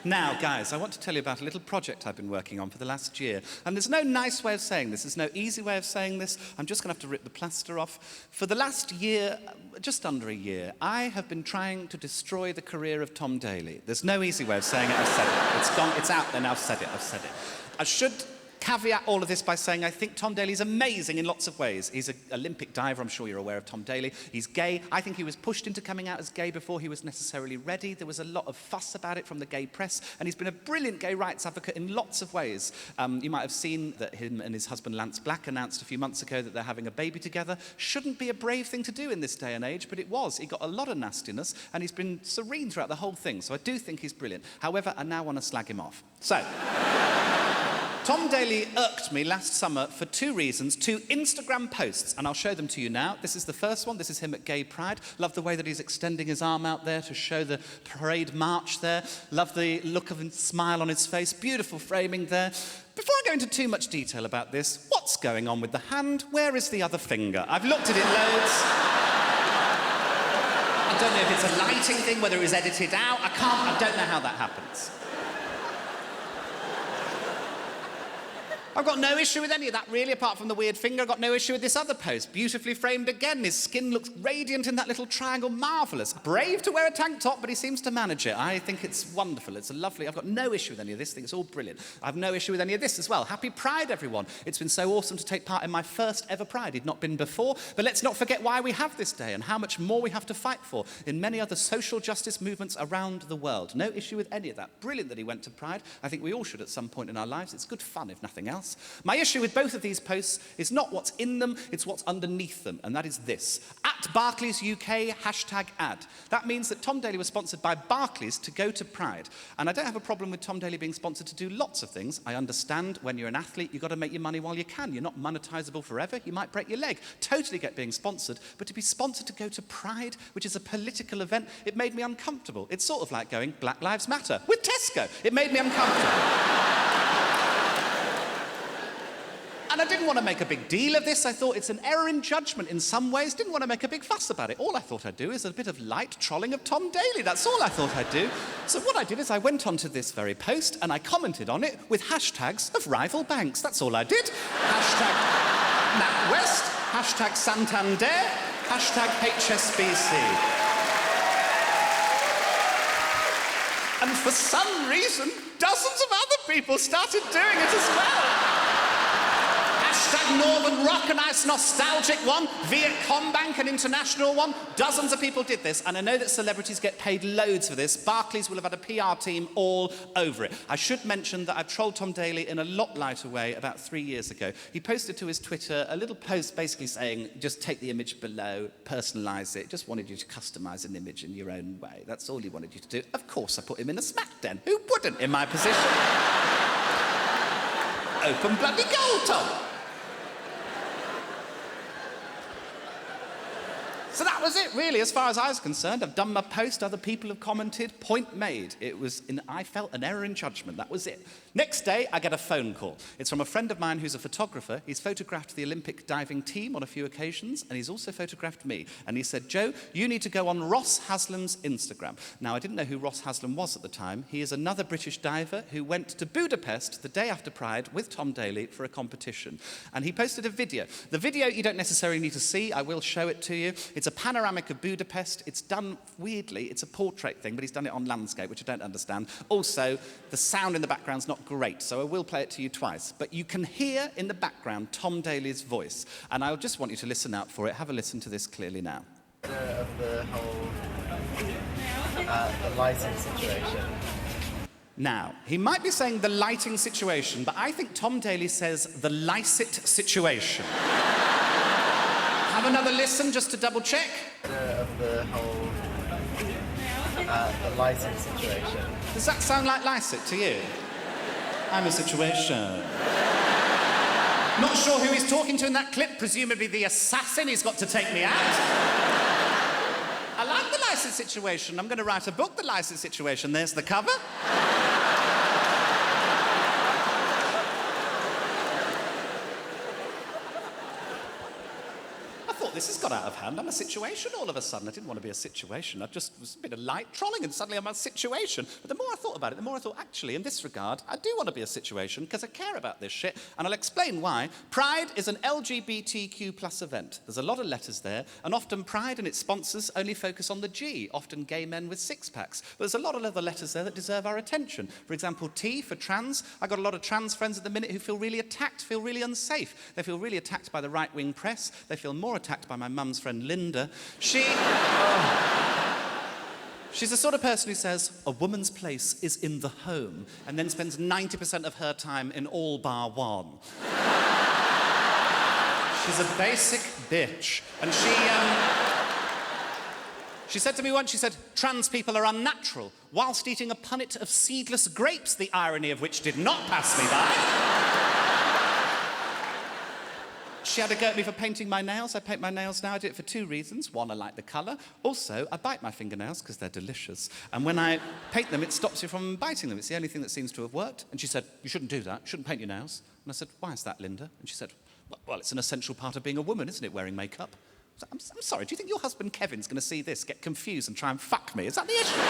Now, guys, I want to tell you about a little project I've been working on for the last year. And there's no nice way of saying this. There's no easy way of saying this. I'm just going to have to rip the plaster off. For the last year, just under a year, I have been trying to destroy the career of Tom Daley. There's no easy way of saying it. I've said it. It's gone. It's out there now. I've said it. I should caveat all of this by saying I think Tom Daley's amazing in lots of ways. He's an Olympic diver. I'm sure you're aware of Tom Daley. He's gay. I think he was pushed into coming out as gay before he was necessarily ready. There was a lot of fuss about it from the gay press, and he's been a brilliant gay rights advocate in lots of ways. You might have seen that him and his husband Lance Black announced a few months ago that they're having a baby together. Shouldn't be a brave thing to do in this day and age, but it was. He got a lot of nastiness, and he's been serene throughout the whole thing, so I do think he's brilliant. However, I now want to slag him off. So... Tom Daley irked me last summer for two reasons, two Instagram posts, and I'll show them to you now. This is the first one. This is him at Gay Pride. Love the way that he's extending his arm out there to show the parade march there. Love the look of a smile on his face. Beautiful framing there. Before I go into too much detail about this, what's going on with the hand? Where is the other finger? I've looked at it loads. I don't know if it's a lighting thing, whether it was edited out. I don't know how that happens. I've got no issue with any of that, really, apart from the weird finger. I've got no issue with this other post. Beautifully framed again. His skin looks radiant in that little triangle. Marvellous. Brave to wear a tank top, but he seems to manage it. I think it's wonderful. It's a lovely... I've got no issue with any of this. I think it's all brilliant. I have no issue with any of this as well. Happy Pride, everyone. It's been so awesome to take part in my first ever Pride. He'd not been before. But let's not forget why we have this day and how much more we have to fight for in many other social justice movements around the world. No issue with any of that. Brilliant that he went to Pride. I think we all should at some point in our lives. It's good fun, if nothing else. My issue with both of these posts is not what's in them, it's what's underneath them, and that is this. At Barclays UK, #ad. That means that Tom Daley was sponsored by Barclays to go to Pride. And I don't have a problem with Tom Daley being sponsored to do lots of things. I understand when you're an athlete, you've got to make your money while you can. You're not monetizable forever. You might break your leg. Totally get being sponsored. But to be sponsored to go to Pride, which is a political event, it made me uncomfortable. It's sort of like going Black Lives Matter with Tesco. It made me uncomfortable. And I didn't want to make a big deal of this. I thought it's an error in judgment in some ways. Didn't want to make a big fuss about it. All I thought I'd do is a bit of light trolling of Tom Daley. That's all I thought I'd do. So what I did is I went onto this very post and I commented on it with hashtags of rival banks. That's all I did. Hashtag NatWest, hashtag Santander, hashtag HSBC. And for some reason, dozens of other people started doing it as well. Hashtag Northern Rock, a nice nostalgic one. Vietcombank, an international one. Dozens of people did this, and I know that celebrities get paid loads for this. Barclays will have had a PR team all over it. I should mention that I trolled Tom Daley in a lot lighter way about 3 years ago. He posted to his Twitter a little post basically saying, just take the image below, personalise it. Just wanted you to customise an image in your own way. That's all he wanted you to do. Of course, I put him in a smack den. Who wouldn't in my position? Open bloody goal, Tom. So that was it, really, as far as I was concerned. I've done my post, other people have commented, point made. I felt an error in judgment, that was it. Next day, I get a phone call. It's from a friend of mine who's a photographer. He's photographed the Olympic diving team on a few occasions, and he's also photographed me. And he said, Joe, you need to go on Ross Haslam's Instagram. Now, I didn't know who Ross Haslam was at the time. He is another British diver who went to Budapest the day after Pride with Tom Daley for a competition. And he posted a video. The video you don't necessarily need to see. I will show it to you. It's a panoramic of Budapest. It's done weirdly. It's a portrait thing, but he's done it on landscape, which I don't understand. Also, the sound in the background's not great, so I will play it to you twice. But you can hear in the background Tom Daley's voice, and I just want you to listen out for it. Have a listen to this clearly now. Of the whole the lighting situation. Now, he might be saying the lighting situation, but I think Tom Daley says the licit situation. Have another listen just to double check. Of the whole the lighting situation. Does that sound like licit to you? I'm a situation. Not sure who he's talking to in that clip, presumably the assassin he's got to take me out. I like the licit situation. I'm going to write a book, The Licit Situation. There's the cover. this has got out of hand. I'm a situation all of a sudden. I didn't want to be a situation. I just was a bit of light trolling and suddenly I'm a situation. But the more I thought about it, the more I thought, actually, in this regard, I do want to be a situation because I care about this shit. And I'll explain why. Pride is an LGBTQ plus event. There's a lot of letters there. And often Pride and its sponsors only focus on the G, often gay men with six-packs. But there's a lot of other letters there that deserve our attention. For example, T for trans. I got a lot of trans friends at the minute who feel really attacked, feel really unsafe. They feel really attacked by the right-wing press. They feel more attacked by my mum's friend Linda. She's the sort of person who says, a woman's place is in the home, and then spends 90% of her time in all bar one. She's a basic bitch. And she said to me once, she said, trans people are unnatural, whilst eating a punnet of seedless grapes, the irony of which did not pass me by. She had a go at me for painting my nails. I paint my nails now. I do it for two reasons. One, I like the colour. Also, I bite my fingernails because they're delicious. And when I paint them, it stops you from biting them. It's the only thing that seems to have worked. And she said, you shouldn't do that. You shouldn't paint your nails. And I said, why is that, Linda? And she said, well, it's an essential part of being a woman, isn't it, wearing makeup? I said, I'm sorry, do you think your husband Kevin's going to see this, get confused and try and fuck me? Is that the issue?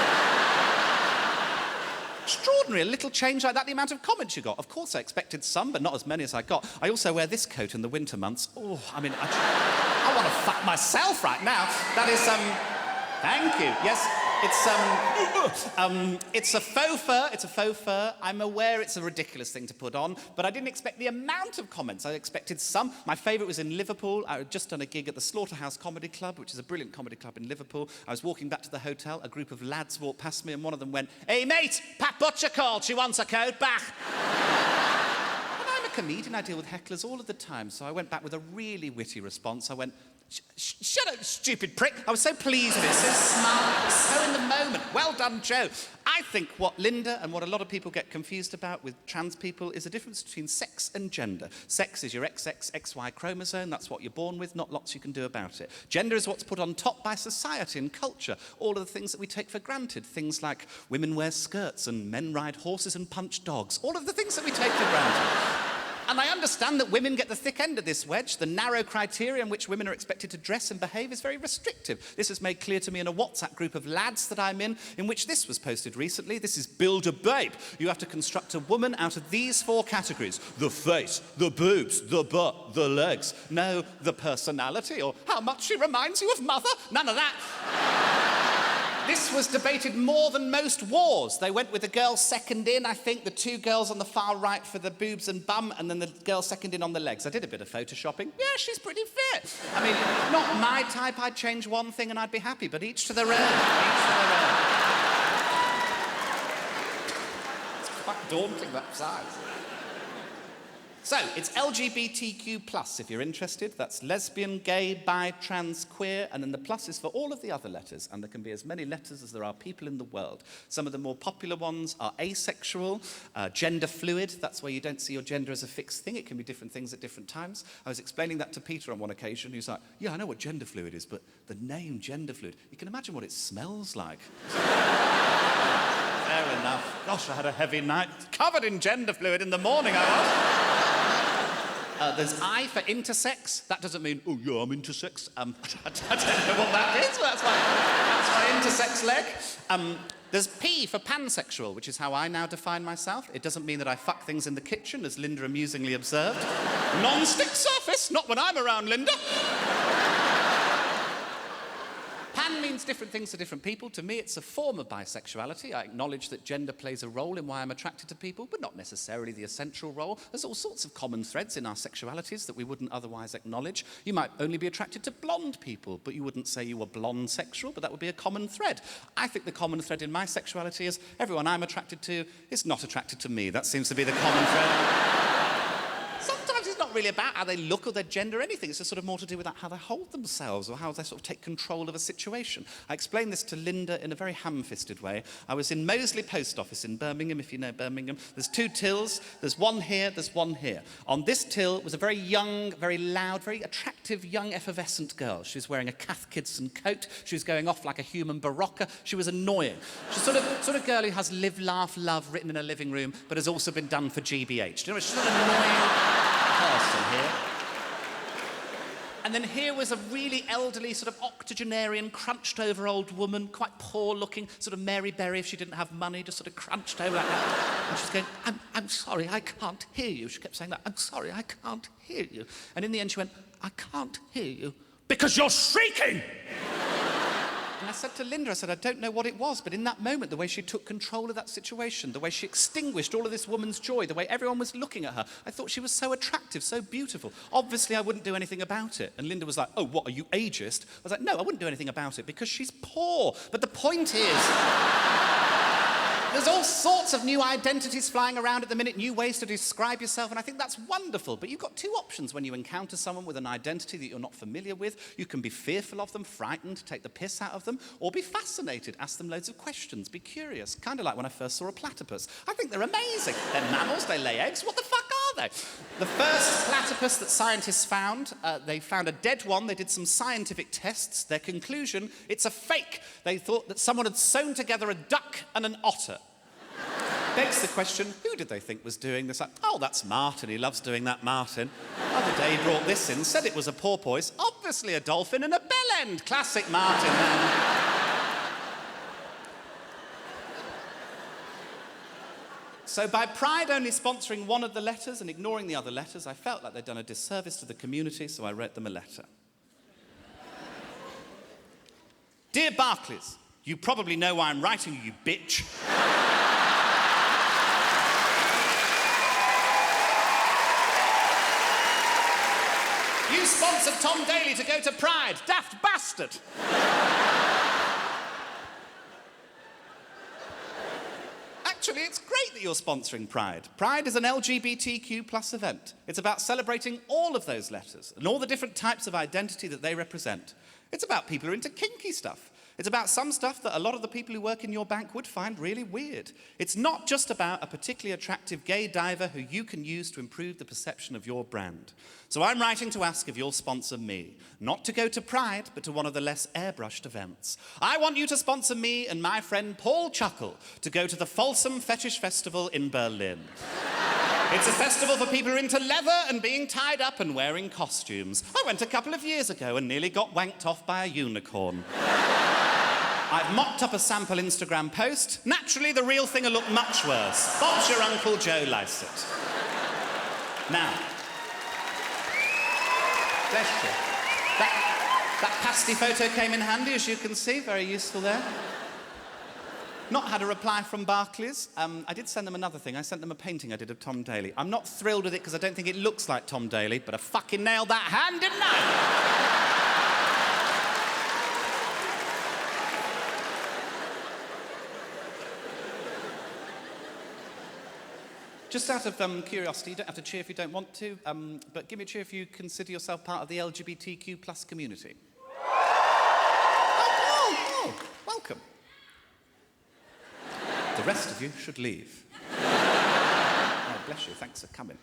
Extraordinary, a little change like that, the amount of comments you got. Of course I expected some, but not as many as I got. I also wear this coat in the winter months. Oh, I mean, I want to fuck myself right now. That is, thank you. Yes, it's a faux fur. It's a faux fur. I'm aware it's a ridiculous thing to put on, but I didn't expect the amount of comments. I expected some. My favourite was in Liverpool. I had just done a gig at the Slaughterhouse Comedy Club, which is a brilliant comedy club in Liverpool. I was walking back to the hotel. A group of lads walked past me, and one of them went, "Hey, mate, Pat Butcher called. She wants her coat back." And I'm a comedian. I deal with hecklers all of the time, so I went back with a really witty response. I went, shut up, stupid prick. I was so pleased with it, so smart, so in the moment. Well done, Joe. I think what Linda and what a lot of people get confused about with trans people is the difference between sex and gender. Sex is your XX, XY chromosome. That's what you're born with, not lots you can do about it. Gender is what's put on top by society and culture. All of the things that we take for granted. Things like women wear skirts and men ride horses and punch dogs. All of the things that we take for granted. And I understand that women get the thick end of this wedge. The narrow criteria in which women are expected to dress and behave is very restrictive. This is made clear to me in a WhatsApp group of lads that I'm in which this was posted recently. This is Build a Babe. You have to construct a woman out of these four categories. The face, the boobs, the butt, the legs. No, the personality or how much she reminds you of mother. None of that. This was debated more than most wars. They went with the girl second in, I think, the two girls on the far right for the boobs and bum, and then the girl second in on the legs. I did a bit of photoshopping. Yeah, she's pretty fit. I mean, not my type. I'd change one thing and I'd be happy, but each to their own. Each to their own. It's quite daunting, that size. So, it's LGBTQ+, if you're interested. That's lesbian, gay, bi, trans, queer, and then the plus is for all of the other letters, and there can be as many letters as there are people in the world. Some of the more popular ones are asexual, gender fluid. That's where you don't see your gender as a fixed thing. It can be different things at different times. I was explaining that to Peter on one occasion. He was like, yeah, I know what gender fluid is, but the name gender fluid, you can imagine what it smells like. Fair enough. Gosh, I had a heavy night. Covered in gender fluid in the morning, I was. There's I for intersex. That doesn't mean, oh, yeah, I'm intersex. I don't know what that is, but that's my intersex leg. There's P for pansexual, which is how I now define myself. It doesn't mean that I fuck things in the kitchen, as Linda amusingly observed. Non-stick surface, not when I'm around, Linda. Pan means different things to different people. To me, it's a form of bisexuality. I acknowledge that gender plays a role in why I'm attracted to people, but not necessarily the essential role. There's all sorts of common threads in our sexualities that we wouldn't otherwise acknowledge. You might only be attracted to blonde people, but you wouldn't say you were blonde sexual, but that would be a common thread. I think the common thread in my sexuality is everyone I'm attracted to is not attracted to me. That seems to be the common thread. Sometimes it's not really about how they look or their gender or anything. It's just sort of more to do with how they hold themselves or how they sort of take control of a situation. I explained this to Linda in a very ham-fisted way. I was in Moseley Post Office in Birmingham, if you know Birmingham. There's two tills. There's one here, there's one here. On this till was a very young, very loud, very attractive, young, effervescent girl. She was wearing a Cath Kidston coat. She was going off like a human barocca. She was annoying. She's sort of girl who has live, laugh, love written in her living room, but has also been done for GBH. Do you know, she's not an annoying person here. And then here was a really elderly, sort of octogenarian, crunched-over old woman, quite poor-looking, sort of Mary Berry if she didn't have money, just sort of crunched over like that. And she's going, I'm sorry, I can't hear you. She kept saying that, I'm sorry, I can't hear you. And in the end she went, I can't hear you because you're shrieking! And I said to Linda, I said, I don't know what it was, but in that moment, the way she took control of that situation, the way she extinguished all of this woman's joy, the way everyone was looking at her, I thought she was so attractive, so beautiful. Obviously, I wouldn't do anything about it. And Linda was like, oh, what, are you ageist? I was like, no, I wouldn't do anything about it because she's poor. But the point is, there's all sorts of new identities flying around at the minute, new ways to describe yourself, and I think that's wonderful. But you've got two options when you encounter someone with an identity that you're not familiar with. You can be fearful of them, frightened, take the piss out of them, or be fascinated, ask them loads of questions, be curious. Kind of like when I first saw a platypus. I think they're amazing. They're mammals, they lay eggs. What the fuck are they? The first platypus that scientists found, they found a dead one. They did some scientific tests. Their conclusion, it's a fake. They thought that someone had sewn together a duck and an otter. Begs the question, who did they think was doing this? Like, oh, that's Martin, he loves doing that, Martin. Other day he brought this in, said it was a porpoise, obviously a dolphin and a bell end. Classic Martin, man. So by Pride only sponsoring one of the letters and ignoring the other letters, I felt like they'd done a disservice to the community, so I wrote them a letter. Dear Barclays, you probably know why I'm writing you, you bitch. You sponsored Tom Daley to go to Pride, daft bastard! Actually, it's great that you're sponsoring Pride. Pride is an LGBTQ+ event. It's about celebrating all of those letters and all the different types of identity that they represent. It's about people who are into kinky stuff. It's about some stuff that a lot of the people who work in your bank would find really weird. It's not just about a particularly attractive gay diver who you can use to improve the perception of your brand. So I'm writing to ask if you'll sponsor me, not to go to Pride, but to one of the less airbrushed events. I want you to sponsor me and my friend Paul Chuckle to go to the Folsom Fetish Festival in Berlin. It's a festival for people who are into leather and being tied up and wearing costumes. I went a couple of years ago and nearly got wanked off by a unicorn. I've mocked up a sample Instagram post. Naturally, the real thing will look much worse. Bob's your Uncle Joe Lycett. Now, bless you. That pasty photo came in handy, as you can see. Very useful there. Not had a reply from Barclays. I did send them another thing. I sent them a painting I did of Tom Daley. I'm not thrilled with it because I don't think it looks like Tom Daley, but I fucking nailed that hand, didn't I? Just out of curiosity, you don't have to cheer if you don't want to, but give me a cheer if you consider yourself part of the LGBTQ+ community. Oh, welcome. The rest of you should leave. Oh, bless you, thanks for coming.